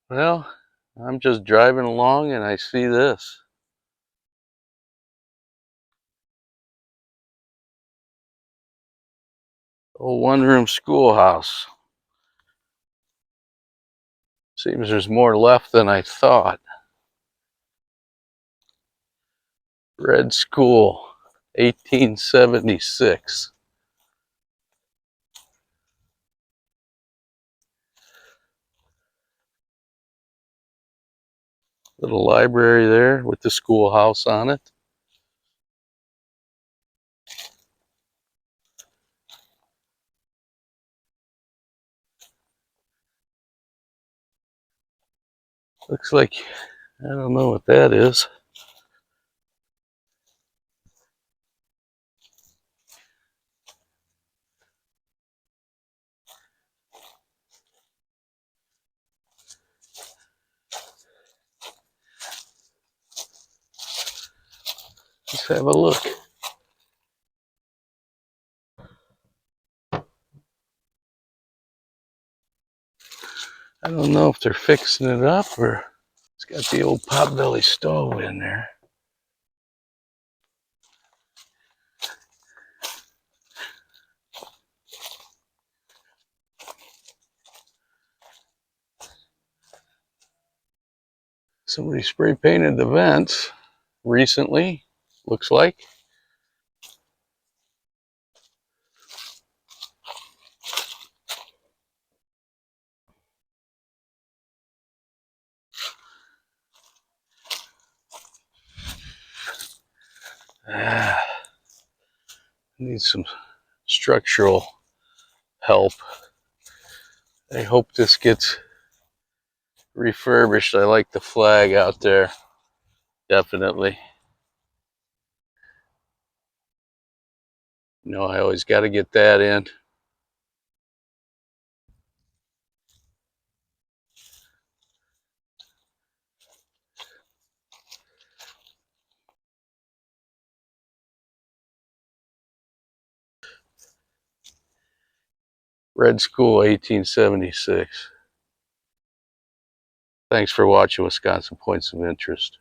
Well, I'm just driving along and I see this. Old one-room schoolhouse. Seems there's more left than I thought. Red School, 1876. Little library there with the schoolhouse on it. Looks like, I don't know what that is. Let's have a look. I don't know if they're fixing it up or it's got the old potbelly stove in there. Somebody spray painted the vents recently, looks like. Needs some structural help. I hope this gets refurbished. I like the flag out there, definitely. You know, I always got to get that in. Red School, 1876. Thanks for watching Wisconsin Points of Interest.